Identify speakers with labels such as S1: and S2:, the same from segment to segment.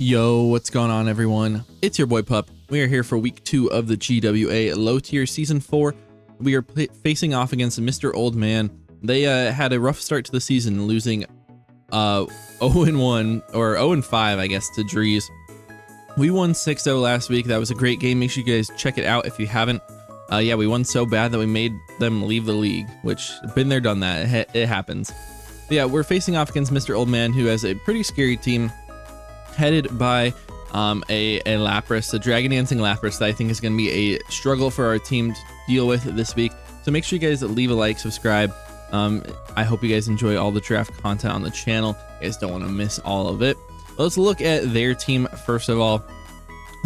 S1: Yo, what's going on, everyone? It's your boy Pup. We are here for week 2 of the GWA low tier season 4. We are facing off against Mr. Old Man. They had a rough start to the season, losing 0-1 or 0-5, I guess, to Drees. We won 6-0 last week. That was a great game. Make sure you guys check it out if you haven't. Yeah, we won so bad that we made them leave the league, which been there, done that. It happens. But yeah, we're facing off against Mr. Old Man, who has a pretty scary team, headed by a Lapras, a Dragon Dancing Lapras that I think is going to be a struggle for our team to deal with this week. So make sure you guys leave a like, subscribe. I hope you guys enjoy all the draft content on the channel. You guys don't want to miss all of it. Let's look at their team first of all.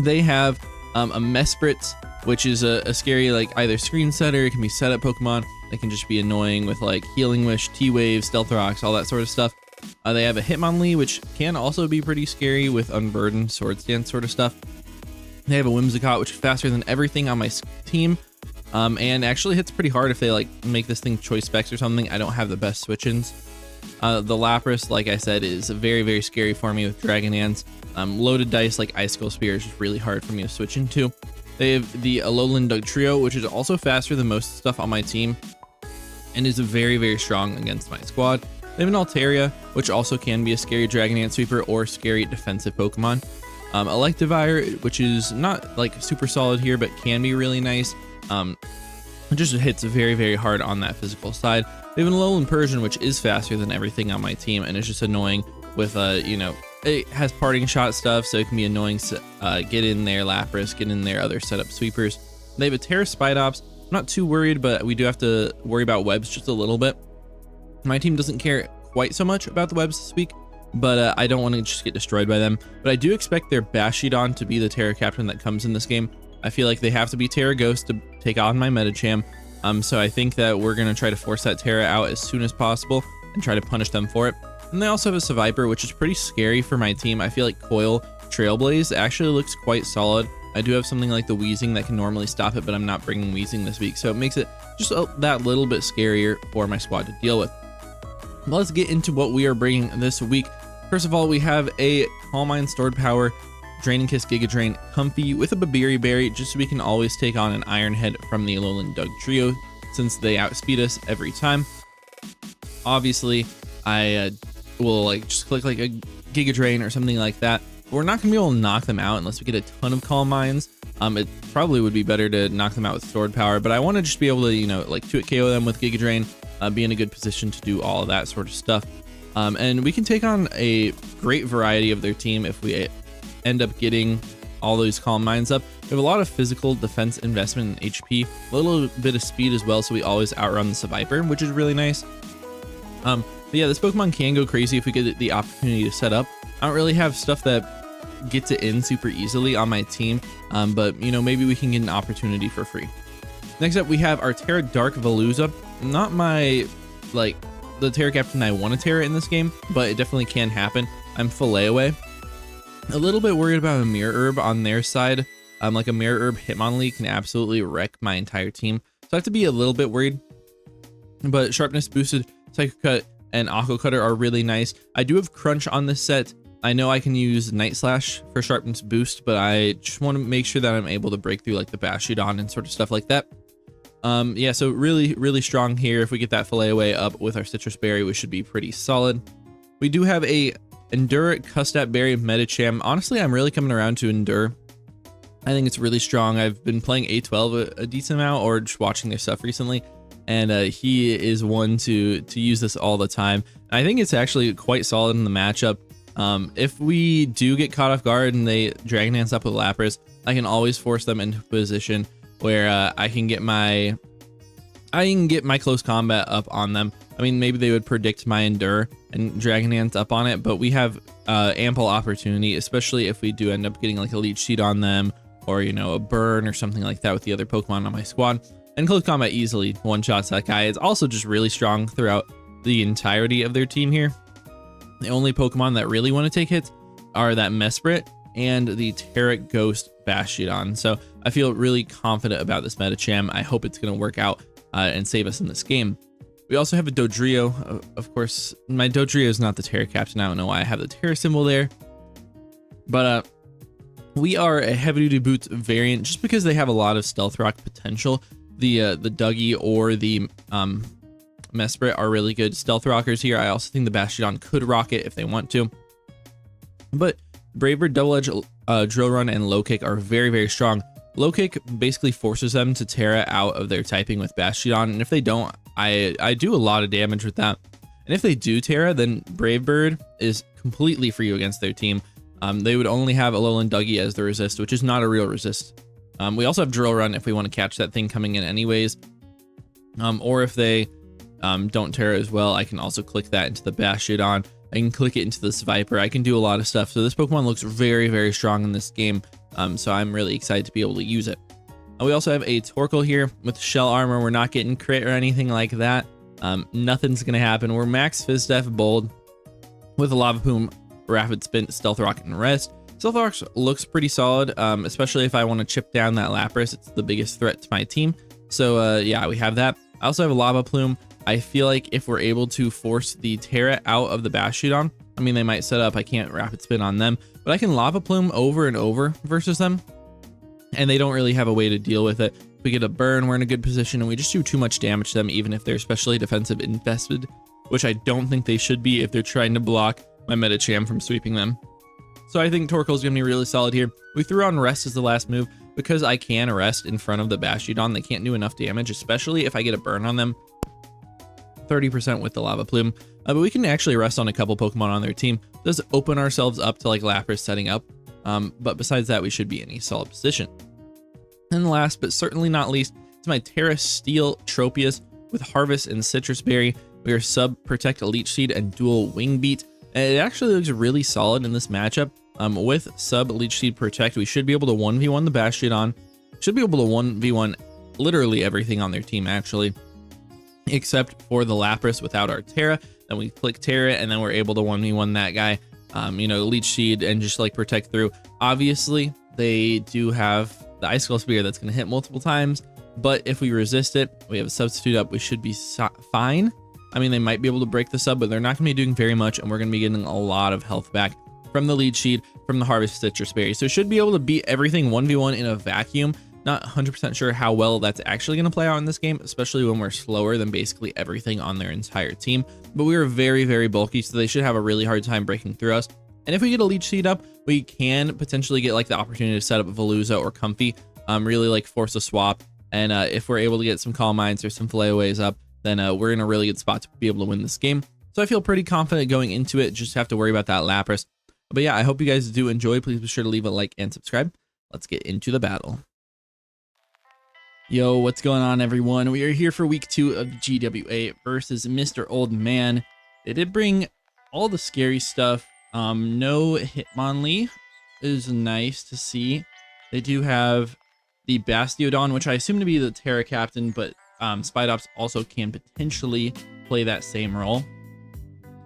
S1: They have a Mesprit, which is a scary, like, either screen setter. It can be setup Pokemon. They can just be annoying with like Healing Wish, T-Wave, Stealth Rocks, all that sort of stuff. They have a Hitmonlee, which can also be pretty scary with Unburdened, Swords Dance sort of stuff. They have a Whimsicott, which is faster than everything on my team, and actually hits pretty hard if they like make this thing choice specs or something. I don't have the best switch-ins. The Lapras, like I said, is very, very scary for me with Dragon Dance. Loaded dice like Icicle Spear is just really hard for me to switch into. They have the Alolan Dugtrio, which is also faster than most stuff on my team, and is very, very strong against my squad. They have an Altaria, which also can be a scary Dragon Dance sweeper or scary defensive Pokemon. Electivire, which is not like super solid here, but can be really nice. It just hits very, very hard on that physical side. They have an Alolan Persian, which is faster than everything on my team, and it's just annoying with, you know, it has parting shot stuff, so it can be annoying to get in there Lapras, get in there other setup sweepers. They have a Terra Spidops. I'm not too worried, but we do have to worry about webs just a little bit. My team doesn't care quite so much about the webs this week, but I don't want to just get destroyed by them. But I do expect their Bastiodon to be the Terra Captain that comes in this game. I feel like they have to be Terra Ghost to take on my Medicham. So I think that we're going to try to force that Terra out as soon as possible and try to punish them for it. And they also have a Seviper, which is pretty scary for my team. I feel like Coil Trailblaze actually looks quite solid. I do have something like the Weezing that can normally stop it, but I'm not bringing Weezing this week, so it makes it just that little bit scarier for my squad to deal with. Let's get into what we are bringing this week. First of all, we have a Calm Mind, Stored Power, Draining Kiss, Giga Drain, Comfy with a Babiri Berry, just so we can always take on an Iron Head from the Alolan Dugtrio, since they outspeed us every time. Obviously, I will like just click like a Giga Drain or something like that. But we're not gonna be able to knock them out unless we get a ton of Calm Minds. It probably would be better to knock them out with Stored Power, but I want to just be able to, you know, like 2-hit KO them with Giga Drain, be in a good position to do all of that sort of stuff. And we can take on a great variety of their team if we end up getting all those Calm Minds up. We have a lot of physical defense investment in HP, a little bit of speed as well, so we always outrun the Seviper, which is really nice. But yeah, this Pokemon can go crazy if we get the opportunity to set up. I don't really have stuff that gets it in super easily on my team, but you know, maybe we can get an opportunity for free. Next up, we have our Terra Dark Veluza. Not my, like, the Terra Captain I want to Terra in this game, but it definitely can happen. I'm full away. A little bit worried about a Mirror Herb on their side. Like a Mirror Herb Hitmonlee can absolutely wreck my entire team, so I have to be a little bit worried. But Sharpness Boosted, Psycho Cut, and Aqua Cutter are really nice. I do have Crunch on this set. I know I can use Night Slash for Sharpness Boost, but I just want to make sure that I'm able to break through like the Bastiodon and sort of stuff like that. Yeah, so really, really strong here. If we get that Fillet Away up with our Citrus Berry, we should be pretty solid. We do have a Endure Custat Berry Medicham. Honestly, I'm really coming around to Endure. I think it's really strong. I've been playing A12 a decent amount, or just watching their stuff recently, and he is one to use this all the time. And I think it's actually quite solid in the matchup. If we do get caught off guard and they Dragon Dance up with Lapras, I can always force them into a position where I can get my close combat up on them. I mean, maybe they would predict my Endure and Dragon Dance up on it, but we have ample opportunity, especially if we do end up getting like a Leech Seed on them, or, you know, a Burn or something like that with the other Pokemon on my squad. And close combat easily one-shots that guy. It's also just really strong throughout the entirety of their team here. The only Pokemon that really want to take hits are that Mesprit and the Terra Ghost Bastiodon. So I feel really confident about this Medicham. I hope it's going to work out and save us in this game. We also have a Dodrio. Of course, my Dodrio is not the Terra Captain. I don't know why I have the Terra symbol there. But we are a heavy duty boots variant just because they have a lot of stealth rock potential. The Dougie or the Mesprit are really good stealth rockers here. I also think the Bastiodon could rock it if they want to. But Brave Bird, Double Edge, Drill Run, and Low Kick are very, very strong. Low Kick basically forces them to Terra out of their typing with Bastiodon, and if they don't, I do a lot of damage with that. And if they do Terra, then Brave Bird is completely free against their team. They would only have Alolan Dougie as the resist, which is not a real resist. We also have Drill Run if we want to catch that thing coming in anyways. Or if they don't Terra as well, I can also click that into the Bastiodon. I can click it into this Viper. I can do a lot of stuff. So this Pokemon looks very, very strong in this game. So I'm really excited to be able to use it. We also have a Torkoal here with shell armor. We're not getting crit or anything like that. Nothing's going to happen. We're max Fizz Def Bold with a Lava Plume, Rapid Spin, Stealth Rock, and Rest. Stealth Rock looks pretty solid, especially if I want to chip down that Lapras. It's the biggest threat to my team. So yeah, we have that. I also have a Lava Plume. I feel like if we're able to force the Terra out of the Bastiodon, I mean, they might set up, I can't Rapid Spin on them, but I can Lava Plume over and over versus them, and they don't really have a way to deal with it. If we get a burn, we're in a good position, and we just do too much damage to them, even if they're especially defensive invested, which I don't think they should be if they're trying to block my Medicham from sweeping them. So I think Torkoal is going to be really solid here. We threw on Rest as the last move because I can Rest in front of the Bastiodon. They can't do enough damage, especially if I get a burn on them. 30% with the Lava Plume, but we can actually rest on a couple Pokemon on their team. It does open ourselves up to like Lapras setting up, but besides that, we should be in a solid position. And last but certainly not least, it's my Terra Steel Tropius with Harvest and Citrus Berry. We are sub Protect, Leech Seed, and dual Wing Beat. And it actually looks really solid in this matchup. With sub Leech Seed Protect, we should be able to 1v1 the Bastiodon. Should be able to 1v1 literally everything on their team actually, except for the Lapras without our Terra. Then we click Terra, and then we're able to 1v1 that guy, you know, Leech Seed and just like protect through. Obviously, they do have the Icicle Spear that's going to hit multiple times, but if we resist it, we have a substitute up, we should be fine. I mean, they might be able to break the sub, but they're not going to be doing very much, and we're going to be getting a lot of health back from the Leech Seed, from the Harvest Citrus Berry. So should be able to beat everything 1v1 in a vacuum. Not 100% sure how well that's actually going to play out in this game, especially when we're slower than basically everything on their entire team. But we are very, very bulky, so they should have a really hard time breaking through us. And if we get a Leech Seed up, we can potentially get like the opportunity to set up Veluza or Comfy, really like force a swap. And if we're able to get some Calm Minds or some Flayaways up, then we're in a really good spot to be able to win this game. So I feel pretty confident going into it. Just have to worry about that Lapras. But yeah, I hope you guys do enjoy. Please be sure to leave a like and subscribe. Let's get into the battle. Yo, what's going on, everyone? We are here for week 2 of the GWA versus Mr. Old Man. They did bring all the scary stuff. No Hitmonlee is nice to see. They do have the Bastiodon, which I assume to be the Terra Captain, but Spidops also can potentially play that same role.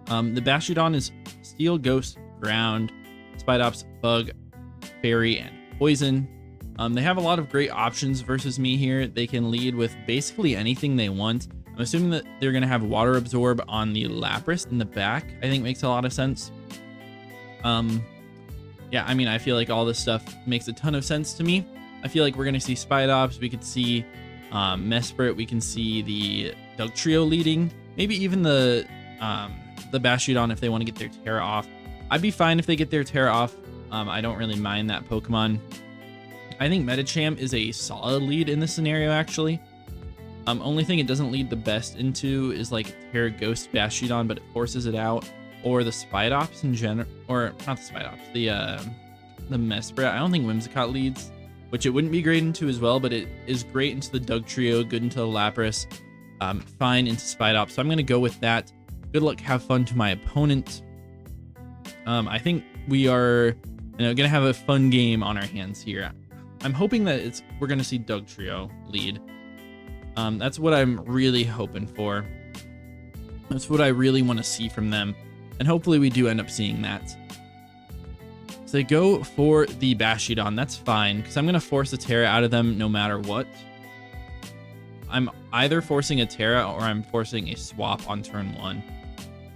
S1: The Bastiodon is Steel, Ghost, Ground, Spidops, Bug, Fairy, and Poison. They have a lot of great options versus me here. They can lead with basically anything they want. I'm assuming that they're going to have Water Absorb on the Lapras in the back. I think makes a lot of sense. Yeah, I mean, I feel like all this stuff makes a ton of sense to me. I feel like we're going to see Spidops. We could see Mesprit. We can see the Dugtrio leading. Maybe even the Bastiodon if they want to get their Terra off. I'd be fine if they get their Terra off. I don't really mind that Pokemon. I think Medicham is a solid lead in this scenario, actually. Only thing it doesn't lead the best into is like Terra Ghost Bastiodon, but it forces it out. Or the Spidops in general, or not the Spidops, the Mesprit. I don't think Whimsicott leads, which it wouldn't be great into as well, but it is great into the Dugtrio, good into the Lapras, fine into Spidops. So I'm going to go with that. Good luck, have fun to my opponent. I think we are going to have a fun game on our hands here. I'm hoping that we're going to see Dugtrio lead. That's what I'm really hoping for. That's what I really want to see from them. And hopefully we do end up seeing that. So they go for the Bastiodon. That's fine, because I'm going to force a Terra out of them no matter what. I'm either forcing a Terra or I'm forcing a swap on turn 1.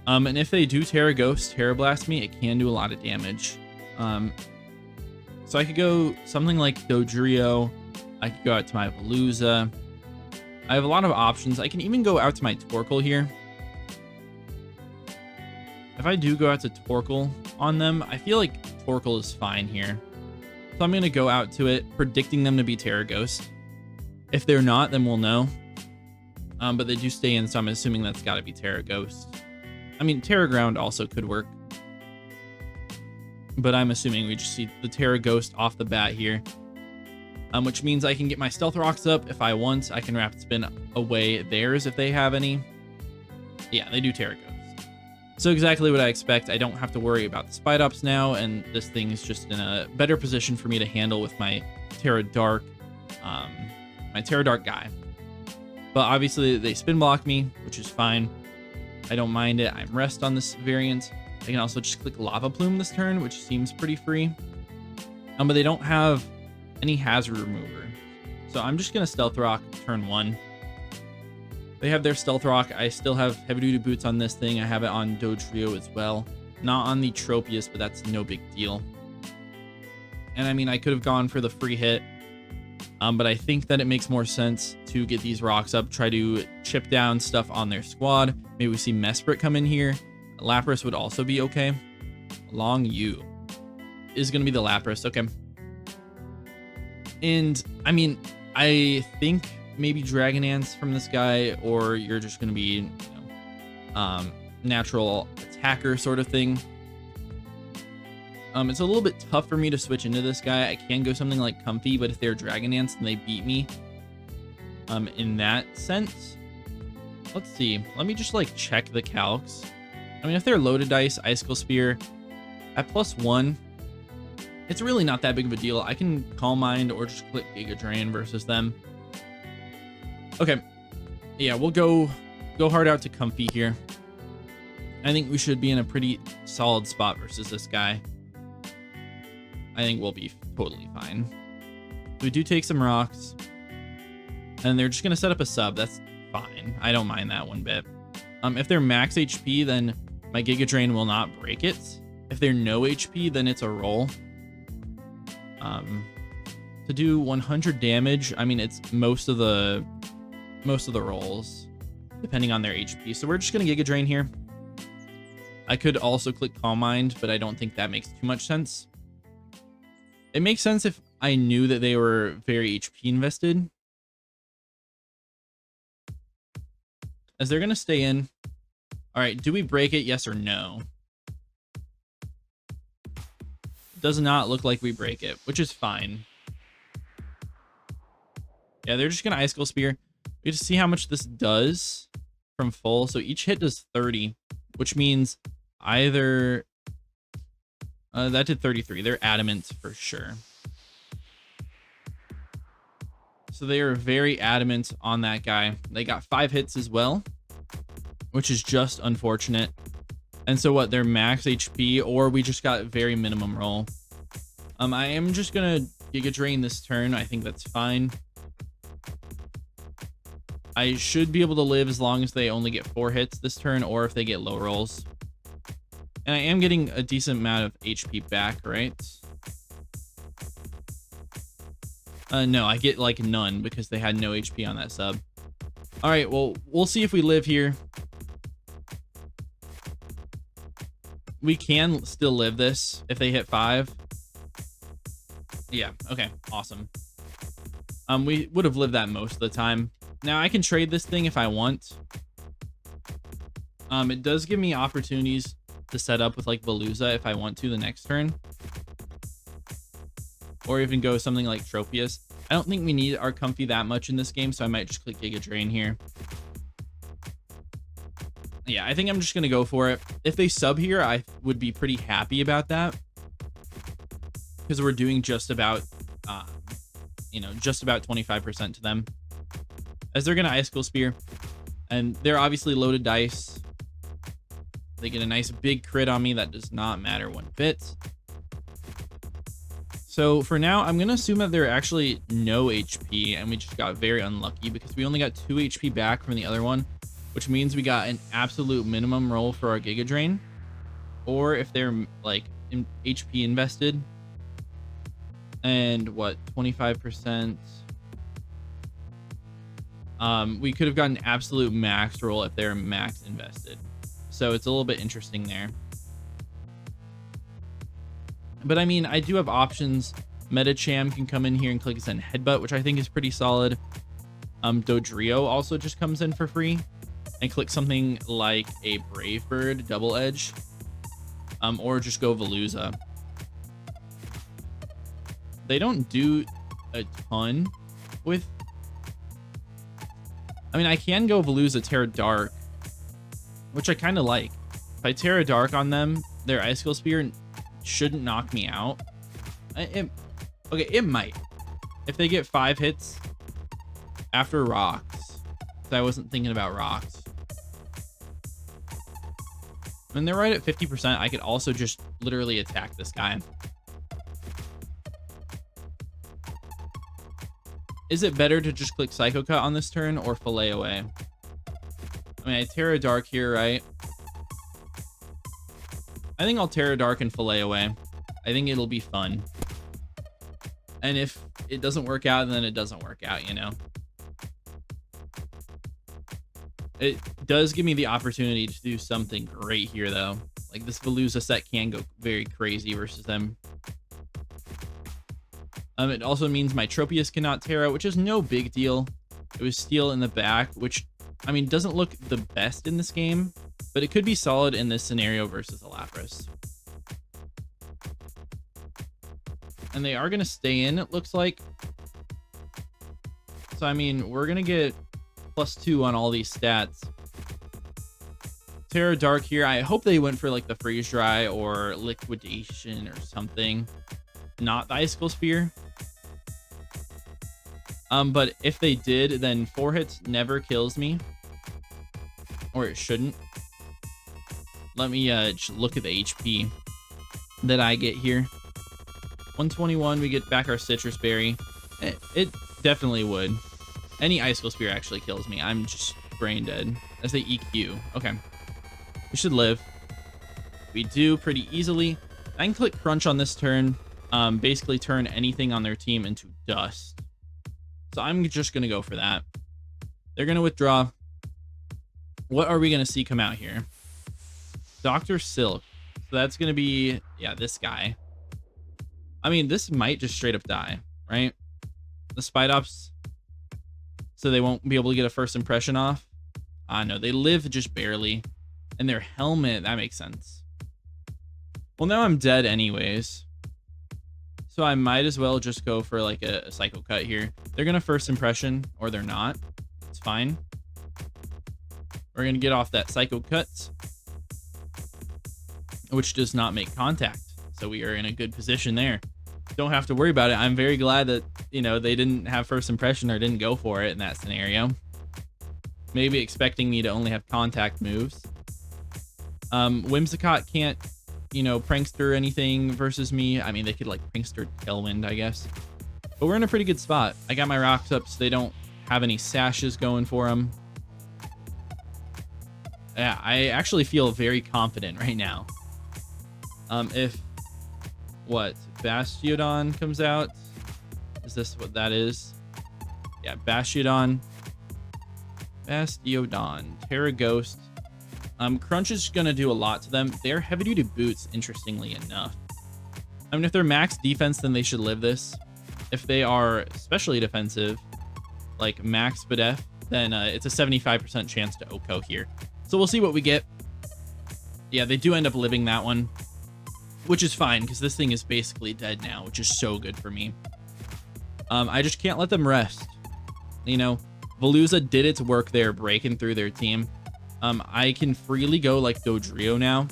S1: And if they do Terra Ghost, Terra Blast me, it can do a lot of damage. So I could go something like Dodrio. I could go out to my Veluza. I have a lot of options. I can even go out to my Torkoal here. If I do go out to Torkoal on them, I feel like Torkoal is fine here. So I'm going to go out to it, predicting them to be Terra Ghost. If they're not, then we'll know. But they do stay in, so I'm assuming that's got to be Terra Ghost. I mean, Terra Ground also could work. But I'm assuming we just see the Terra Ghost off the bat here. Which means I can get my Stealth Rocks up if I want. I can Rapid Spin away theirs if they have any. Yeah, they do Terra Ghost. So exactly what I expect. I don't have to worry about the Spite Ops now, and this thing is just in a better position for me to handle with my Terra Dark guy. But obviously they spin block me, which is fine. I don't mind it. I'm Rest on this variant. I can also just click Lava Plume this turn, which seems pretty free. But they don't have any hazard remover. So I'm just going to Stealth Rock turn 1. They have their Stealth Rock. I still have Heavy Duty Boots on this thing. I have it on Dodrio as well. Not on the Tropius, but that's no big deal. And I mean, I could have gone for the free hit. But I think that it makes more sense to get these rocks up, try to chip down stuff on their squad. Maybe we see Mesprit come in here. Lapras would also be okay. Long U is going to be the Lapras. Okay. And I mean, I think maybe Dragon Dance from this guy, or you're just going to be, natural attacker sort of thing. It's a little bit tough for me to switch into this guy. I can go something like Comfy, but if they're Dragon Dance, then they beat me. In that sense, let's see. Let me just like check the calcs. I mean, if they're Loaded Dice, Icicle Spear at +1, it's really not that big of a deal. I can Calm Mind or just click Giga Drain versus them. Okay, yeah, we'll go hard out to Comfy here. I think we should be in a pretty solid spot versus this guy. I think we'll be totally fine. We do take some rocks, and they're just gonna set up a sub. That's fine. I don't mind that one bit. If they're max HP, then my Giga Drain will not break it. If they're no HP, then it's a roll. To do 100 damage, I mean, it's most of the rolls, depending on their HP. So we're just gonna Giga Drain here. I could also click Calm Mind, but I don't think that makes too much sense. It makes sense if I knew that they were very HP invested, as they're gonna stay in. All right, do we break it? Yes or no? Does not look like we break it, which is fine. Yeah, they're just gonna Icicle Spear. We just see how much this does from full. So each hit does 30, which means either that did 33. They're adamant for sure. So they are very adamant on that guy. They got 5 hits as well, which is just unfortunate. And so what, they're max HP, or we just got very minimum roll. I am just gonna Giga Drain this turn. I think that's fine. I should be able to live as long as they only get 4 hits this turn, or if they get low rolls. And I am getting a decent amount of HP back, right? No, I get like none because they had no HP on that sub. All right, well, we'll see if we live here. We can still live this if they hit 5. Yeah, okay, awesome. We would have lived that most of the time. Now I can trade this thing if I want. It does give me opportunities to set up with like Veluza if I want to the next turn, or even go something like Tropius. I don't think we need our Comfy that much in this game, so I might just click Giga Drain here. Yeah, I think I'm just gonna go for it. If they sub here, I would be pretty happy about that, because we're doing just about just about 25% to them, as they're gonna Icicle Spear, and they're obviously Loaded Dice. They get a nice big crit on me. That does not matter one bit. So for now, I'm going to assume that they're actually no HP, and we just got very unlucky because we only got 2 HP back from the other one, which means we got an absolute minimum roll for our Giga Drain. Or if they're like in HP invested, And what, 25%? We could have gotten absolute max roll if they're max invested. So it's a little bit interesting there. But I mean, I do have options. Metacham can come in here and click Send Headbutt, which I think is pretty solid. Dodrio also just comes in for free, and click something like a Brave Bird Double Edge, or just go Veluza. They don't do a ton with. I mean, I can go Veluza Terra Dark, which I kind of like. If I Terra Dark on them, their Icicle Spear shouldn't knock me out. Okay, it might. If they get 5 hits after rocks. So I wasn't thinking about rocks. When they're right at 50%, I could also just literally attack this guy. Is it better to just click Psycho Cut on this turn or Fillet Away? I mean, I Terra Dark here, right? I think I'll Terra Dark and Fillet Away. I think it'll be fun. And if it doesn't work out, then it doesn't work out, you know? It does give me the opportunity to do something great here, though. Like, this Veluza set can go very crazy versus them. It also means my Tropius cannot Terra, which is no big deal. It was Steel in the back, which, I mean, doesn't look the best in this game, but it could be solid in this scenario versus a Lapras. And they are going to stay in, it looks like. So, I mean, we're going to get +2 on all these stats. Terra Dark here. I hope they went for, like, the Freeze Dry or Liquidation or something. Not the Icicle Spear. But if they did, then 4 hits never kills me. Or it shouldn't. Let me look at the HP that I get here. 121, we get back our Citrus Berry. It definitely would. Any Icicle Spear actually kills me. I'm just brain dead. As they EQ. Okay. We should live. We do pretty easily. I can click Crunch on this turn. Basically turn anything on their team into dust. So I'm just going to go for that. They're going to withdraw. What are we going to see come out here? Dr. Silk. So that's going to be, yeah, this guy. I mean, this might just straight up die, right? The Spidops. So they won't be able to get a first impression off. No, they live just barely. And their helmet, that makes sense. Well, now I'm dead anyways. So I might as well just go for like a Psycho Cut here. They're going to first impression, or they're not. It's fine. We're going to get off that Psycho Cut, which does not make contact. So we are in a good position there. Don't have to worry about it. I'm very glad that, you know, they didn't have first impression or didn't go for it in that scenario. Maybe expecting me to only have contact moves. Whimsicott can't, you know, prankster anything versus me. I mean, they could like prankster Tailwind, I guess. But we're in a pretty good spot. I got my rocks up so they don't have any sashes going for them. Yeah, I actually feel very confident right now. If what Bastiodon comes out, is this what that is? Yeah, Bastiodon, Terra Ghost. Crunch is gonna do a lot to them. They're heavy duty boots, interestingly enough. I mean, if they're max defense, then they should live this. If they are especially defensive, like max Spadef, then it's a 75% chance to Oko here. So we'll see what we get. Yeah, they do end up living that one, which is fine because this thing is basically dead now, which is so good for me. I just can't let them rest. You know, Veluza did its work there, breaking through their team. I can freely go like Dodrio now.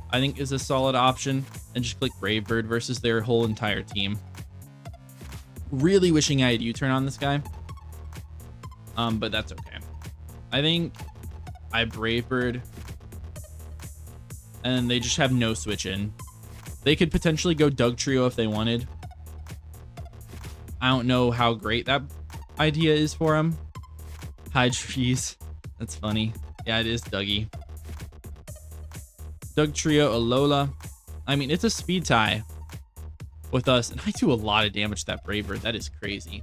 S1: I think is a solid option, and just click Brave Bird versus their whole entire team. Really wishing I had U-turn on this guy. But that's okay. I think I Brave Bird, and they just have no switch in. They could potentially go Dugtrio if they wanted. I don't know how great that idea is for them. Hide trees. That's funny. Yeah, it is Dougie. Dugtrio, Alola. I mean, it's a speed tie. with us. And I do a lot of damage to that Brave Bird. That is crazy.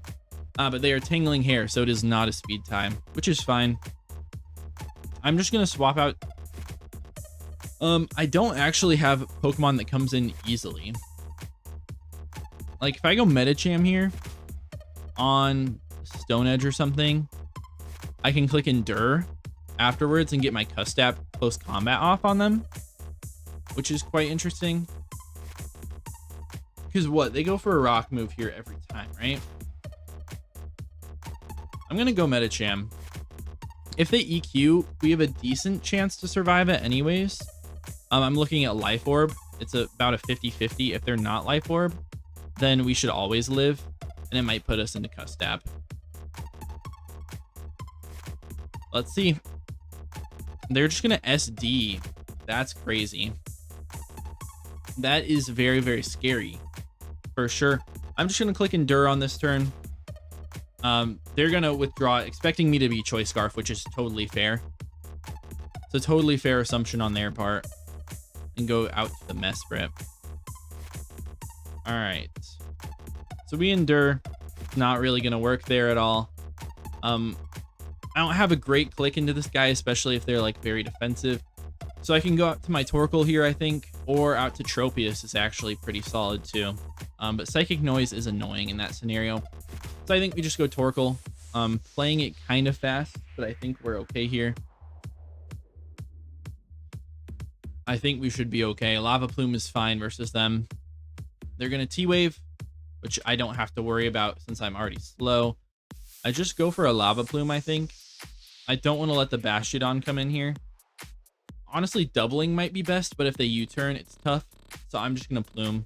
S1: But they are Tangling Hair, so it is not a speed time, which is fine. I'm just going to swap out. I don't actually have Pokemon that comes in easily. Like, if I go Medicham here on Stone Edge or something, I can click Endure afterwards and get my Custap close combat off on them, which is quite interesting. Because what? They go for a rock move here every time, right? I'm going to go Medicham. If they EQ, we have a decent chance to survive it anyways. I'm looking at Life Orb. It's about a 50-50. If they're not Life Orb, then we should always live, and it might put us into Custap. Let's see. They're just going to SD. That's crazy. That is very, very scary. For sure. I'm just going to click Endure on this turn. They're going to withdraw, expecting me to be Choice Scarf, which is totally fair. It's a totally fair assumption on their part. And go out to the Mesprit. All right. So we Endure. Not really going to work there at all. I don't have a great click into this guy, especially if they're like very defensive. So I can go out to my Torkoal here, I think, or out to Tropius is actually pretty solid too. But Psychic Noise is annoying in that scenario. So I think we just go Torkoal. Playing it kind of fast, but I think we're okay here. I think we should be okay. Lava Plume is fine versus them. They're going to T-Wave, which I don't have to worry about since I'm already slow. I just go for a Lava Plume, I think. I don't want to let the Bastiodon come in here. Honestly, doubling might be best, but if they U-turn, it's tough. So I'm just going to Plume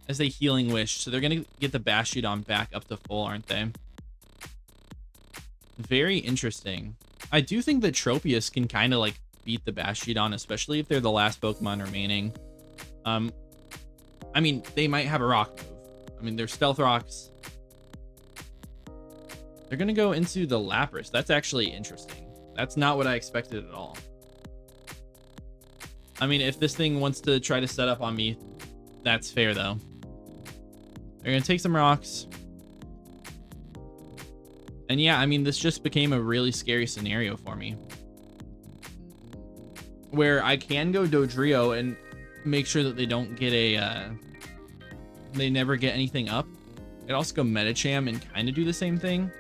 S1: as they Healing Wish. So they're going to get the Bastiodon back up to full, aren't they? Very interesting. I do think that Tropius can kind of like beat the Bastiodon, especially if they're the last Pokemon remaining. I mean, they might have a rock move. I mean, they're Stealth Rocks. They're going to go into the Lapras. That's actually interesting. That's not what I expected at all. I mean, if this thing wants to try to set up on me, that's fair, though. They're going to take some rocks. And yeah, I mean, this just became a really scary scenario for me. Where I can go Dodrio and make sure that they don't get a... they never get anything up. I could also go Medicham and kind of do the same thing.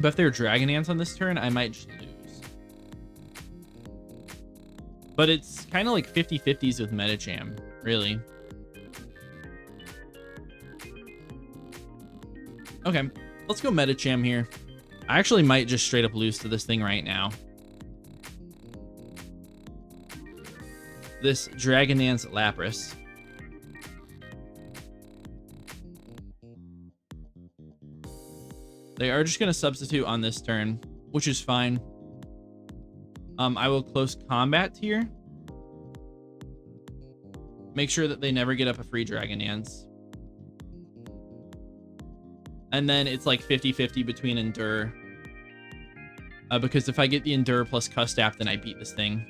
S1: But if they're Dragon Dance on this turn, I might just lose. But it's kind of like 50-50s with Medicham, really. Okay, let's go Medicham here. I actually might just straight up lose to this thing right now. This Dragon Dance Lapras. They are just going to substitute on this turn, which is fine. I will close combat here. Make sure that they never get up a free Dragon Dance. And then it's like 50-50 between Endure. Because if I get the Endure plus Custap, then I beat this thing.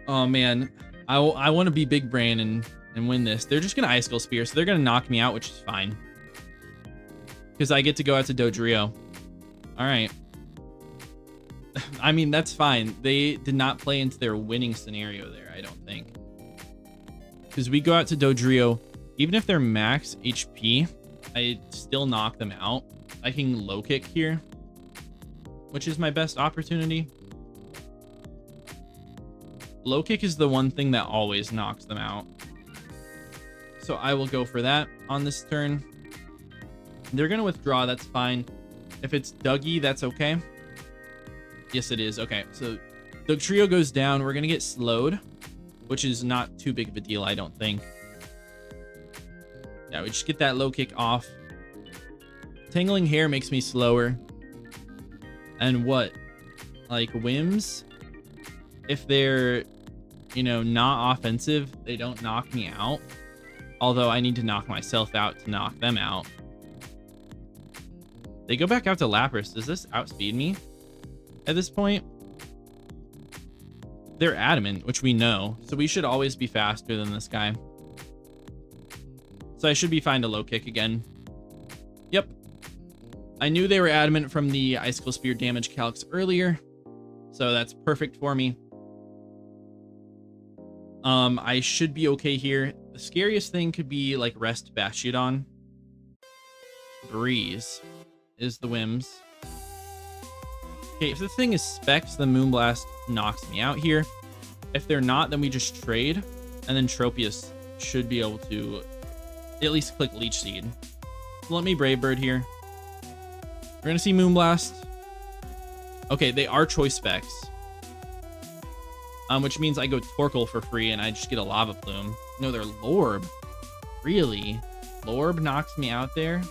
S1: Oh man, I want to be big brain and win this. They're just going to Ice Skull Spear, so they're going to knock me out, which is fine. Because I get to go out to Dodrio. All right. I mean, that's fine. They did not play into their winning scenario there, I don't think. Because we go out to Dodrio. Even if they're max HP, I still knock them out. I can low kick here, which is my best opportunity. Low kick is the one thing that always knocks them out. So I will go for that on this turn. They're going to withdraw. That's fine. If it's Dougie, that's okay. Yes, it is. Okay, so Dugtrio goes down. We're going to get slowed, which is not too big of a deal, I don't think. Yeah, we just get that low kick off. Tangling Hair makes me slower. And what? Like Whims? If they're, you know, not offensive, they don't knock me out. Although I need to knock myself out to knock them out. They go back out to Lapras. Does this outspeed me at this point? they're adamant, which we know. So we should always be faster than this guy. So I should be fine to low kick again. Yep. I knew they were adamant from the Icicle Spear damage calcs earlier. So that's perfect for me. I should be okay here. The scariest thing could be like Rest Bastiodon. Breeze is the whims. Okay, if the thing is specs, then Moonblast knocks me out here. If they're not, then we just trade. And then Tropius should be able to at least click Leech Seed. So let me Brave Bird here. We're going to see Moonblast. Okay, they are choice specs. Which means I go Torkoal for free and I just get a Lava Plume. No, they're Lorb. Really? Lorb knocks me out there?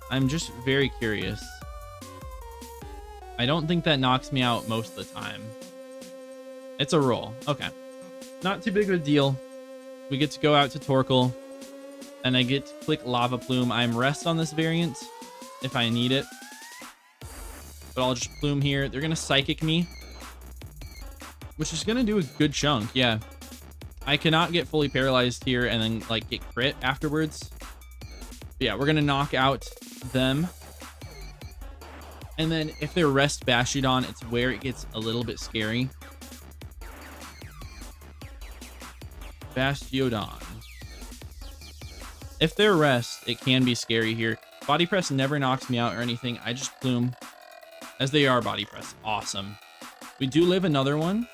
S1: I'm just very curious. I don't think that knocks me out most of the time. It's a roll. Okay. Not too big of a deal. We get to go out to Torkoal. And I get to click Lava Plume. I'm Rest on this variant if I need it. But I'll just Plume here. They're going to Psychic me, which is going to do a good chunk. Yeah. I cannot get fully paralyzed here and then like get crit afterwards. But yeah, we're going to knock out them. And then if they're Rest Bastiodon, it's where it gets a little bit scary. Bastiodon. If they're Rest, it can be scary here. Body Press never knocks me out or anything. I just Plume. As they are Body Press. Awesome. We do live another one.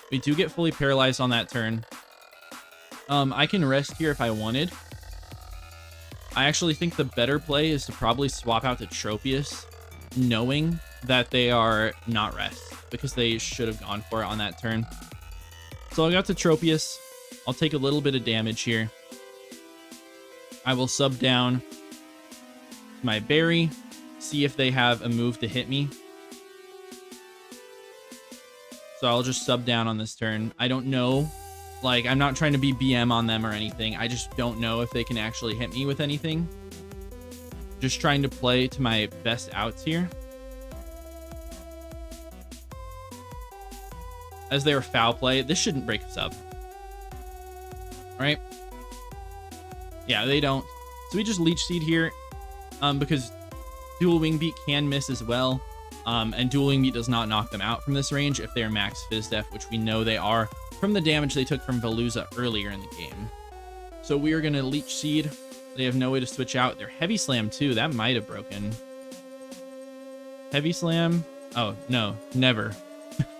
S1: We do get fully paralyzed on that turn. I can Rest here if I wanted. I actually think the better play is to probably swap out to Tropius, knowing that they are not Rest, because they should have gone for it on that turn. So I got to Tropius. I'll take a little bit of damage here. I will sub down my Berry, see if they have a move to hit me. So I'll just sub down on this turn. I don't know. Like, I'm not trying to be BM on them or anything. I just don't know if they can actually hit me with anything. Just trying to play to my best outs here. As they were foul play, this shouldn't break us up. Right? Yeah, they don't. So we just Leech Seed here. Because Dual Wing Beat can miss as well. And Dual Wing Beat does not knock them out from this range if they're max Fizz Def, which we know they are from the damage they took from Veluza earlier in the game. So we are going to Leech Seed. They have no way to switch out. They're Heavy Slam too. That might have broken. Heavy Slam. Oh, no, never.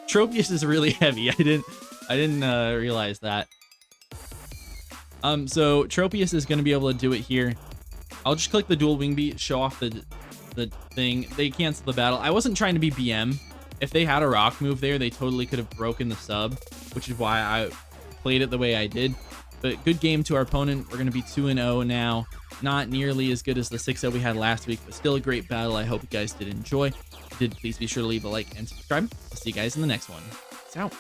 S1: Tropius is really heavy. I didn't realize that. So Tropius is going to be able to do it here. I'll just click the Dual Wing Beat, show off the thing. They cancel the battle. I wasn't trying to be BM. If they had a rock move there, they totally could have broken the sub, which is why I played it the way I did. But good game to our opponent. We're going to be 2-0 now. Not nearly as good as the 6-0 we had last week, but still a great battle. I hope you guys did enjoy. If you did, please be sure to leave a like and subscribe. I'll see you guys in the next one. Peace out.